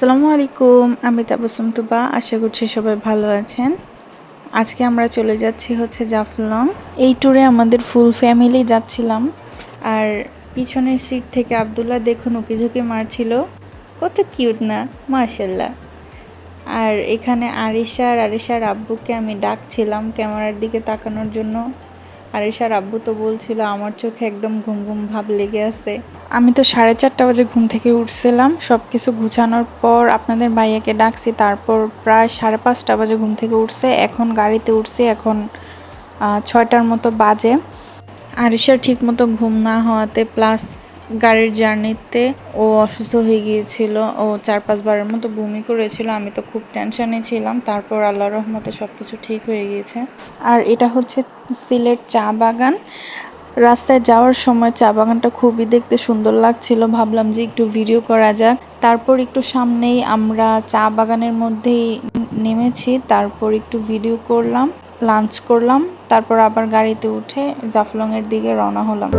আসসালামু আলাইকুম, আমি তাবাসসুম তুবা। আশা করছি সবাই ভালো আছেন। আজকে আমরা চলে যাচ্ছি জাফলং। এই ট্যুরে আমাদের ফুল ফ্যামিলি যাচ্ছিলাম। আর পিছনের সিট থেকে আব্দুল্লাহ দেখুন উকিঝুঁকি মারছিল, কত কিউট না, মাশাল্লাহ। আর এখানে আরিশার আব্বুকে আমি ডাকছিলাম ক্যামেরার দিকে তাকানোর জন্য। আরিশার আব্বু তো বলছিল আমার চোখে একদম ঘুম ঘুম ভাব লেগে আছে। আমি তো 4:30 বাজে ঘুম থেকে উঠছিলাম। সব কিছু গুছানোর পর আপনাদের ভাইয়াকে ডাকছি, তারপর প্রায় 5:30 বাজে ঘুম থেকে উঠছে। এখন গাড়িতে উঠছি, এখন 6টার মতো বাজে। আরিশার ঠিক মতো ঘুম না হওয়াতে প্লাস গাড়ির জার্নিতে ও অসুস্থ হয়ে গিয়েছিল। ও 4-5 বারের মতো বমি করেছিল। আমি তো খুব টেনশনে ছিলাম। তারপর আল্লাহর রহমতে সব কিছু ঠিক হয়ে গিয়েছে। আর এটা হচ্ছে সিলেট চা বাগান। রাস্তায় যাওয়ার সময় চা বাগানটা খুবই দেখতে সুন্দর লাগছিল। ভাবলাম যে একটু ভিডিও করা যাক। তারপর একটু সামনেই আমরা চা বাগানের মধ্যেই নেমেছি। তারপর একটু ভিডিও করলাম, লাঞ্চ করলাম, তারপর আবার গাড়িতে উঠে জাফলংয়ের দিকে রওনা হলাম।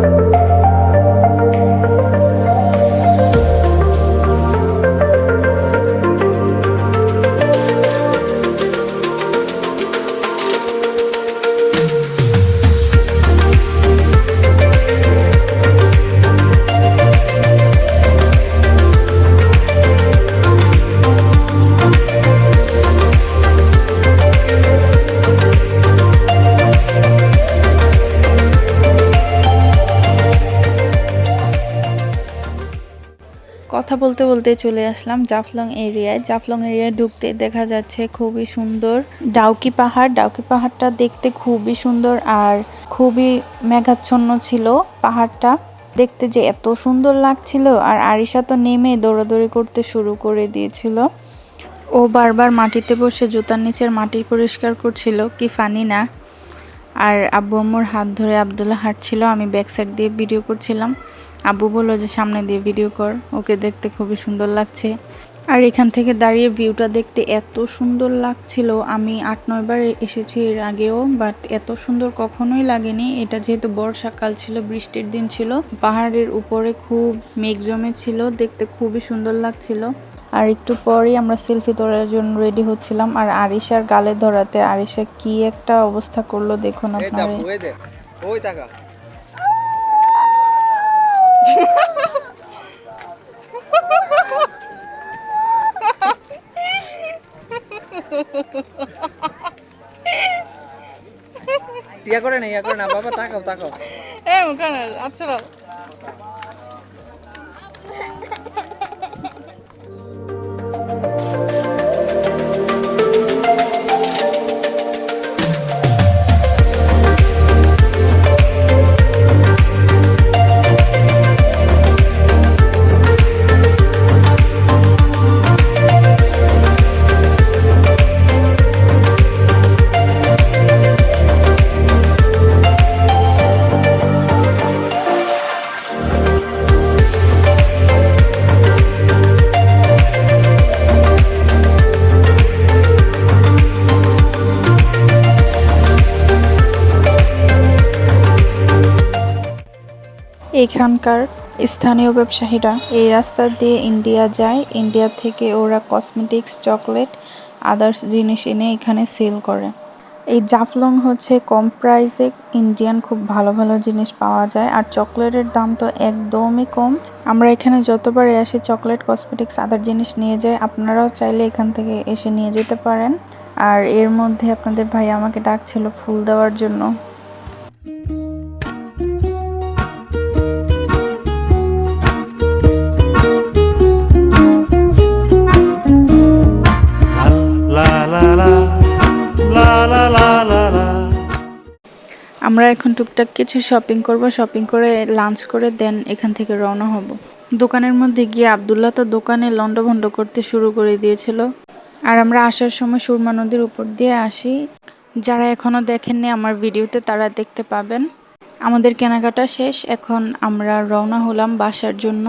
কথা বলতে বলতে চলে আসলাম জাফলং এরিয়ায়। জাফলং এরিয়ায় ঢুকতে দেখা যাচ্ছে খুবই সুন্দর ডাউকি পাহাড়। ডাউকি পাহাড়টা দেখতে খুবই সুন্দর আর খুবই মেঘাচ্ছন্ন ছিল পাহাড়টা। দেখতে যে এত সুন্দর লাগছিল। আর আরিশা তো নেমে দৌড়াদৌড়ি করতে শুরু করে দিয়েছিল। ও বারবার মাটিতে বসে জুতার নিচের মাটি পরিষ্কার করছিল, কি ফানি না। আর আব্বু আম্মুর হাত ধরে আব্দুল্লাহ হাঁটছিল, আমি ব্যাক সাইড দিয়ে ভিডিও করছিলাম। আব্বু বলল যে সামনে দিয়ে ভিডিও কর, ওকে দেখতে খুবই সুন্দর লাগছে। আর এখান থেকে দাঁড়িয়ে ভিউটা দেখতে এত সুন্দর লাগছিল। আমি 8-9 বার এসেছি এর আগেও, বাট এত সুন্দর কখনোই লাগেনি। এটা যেহেতু বর্ষাকাল ছিল, বৃষ্টির দিন ছিল, পাহাড়ের উপরে খুব মেঘ জমে ছিল, দেখতে খুবই সুন্দর লাগছিল। আর একটু পরেই আমরা সেলফি তোলার জন্য রেডি হচ্ছিলাম। আর আরিশার গালে ধরাতে আরিশা কি একটা অবস্থা করলো দেখুন আপনারা। ইয়া করে না বাবা, তাকাও তাকাও। আচ্ছা এখানকার স্থানীয় ব্যবসায়ীরা এই রাস্তা দিয়ে ইন্ডিয়া যায়। ইন্ডিয়া থেকে ওরা কসমেটিক্স, চকলেট, আদার্স জিনিস এনে এখানে সেল করে। এই জাফলং হচ্ছে কম প্রাইসে ইন্ডিয়ান খুব ভালো ভালো জিনিস পাওয়া যায়। আর চকলেটের দাম তো একদমই কম। আমরা এখানে যতবারই আসি চকলেট, কসমেটিক্স, আদার জিনিস নিয়ে যাই। আপনারাও চাইলে এখান থেকে এসে নিয়ে যেতে পারেন। আর এর মধ্যে আপনাদের ভাই আমাকে ডাকছিল ফুল দেওয়ার জন্য। আমরা এখন টুকটাক কিছু শপিং করব, শপিং করে লাঞ্চ করে দেন এখান থেকে রওনা হব। দোকানের মধ্যে গিয়ে আব্দুল্লাহ তো দোকানে লন্ডভন্ড করতে শুরু করে দিয়েছিল। আর আমরা আসার সময় সুরমা নদীর উপর দিয়ে আসি। যারা এখনো দেখেননি আমার ভিডিওতে তারা দেখতে পাবেন। আমাদের কেনাকাটা শেষ, এখন আমরা রওনা হলাম বাসার জন্য।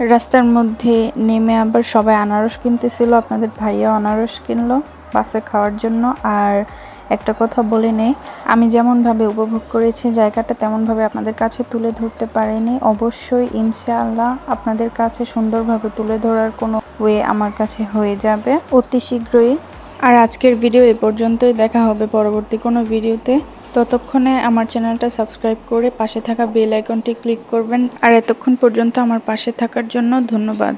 রাস্তার মধ্যে নেমে আবার সবাই আনারস কিনতেছিল, আপনাদের ভাইয়া আনারস কিনলো বাসে খাওয়ার জন্য। আর একটা কথা বলে নেই, আমি যেমনভাবে উপভোগ করেছি জায়গাটা তেমনভাবে আপনাদের কাছে তুলে ধরতে পারিনি। অবশ্যই ইনশাআল্লাহ আপনাদের কাছে সুন্দরভাবে তুলে ধরার কোনো ওয়ে আমার কাছে হয়ে যাবে অতি শীঘ্রই। আর আজকের ভিডিও এ পর্যন্তই, দেখা হবে পরবর্তী কোনো ভিডিওতে। ততক্ষণে আমার চ্যানেলটা সাবস্ক্রাইব করে পাশে থাকা বেল আইকনটি ক্লিক করবেন। আর এতক্ষণ পর্যন্ত আমার পাশে থাকার জন্য ধন্যবাদ।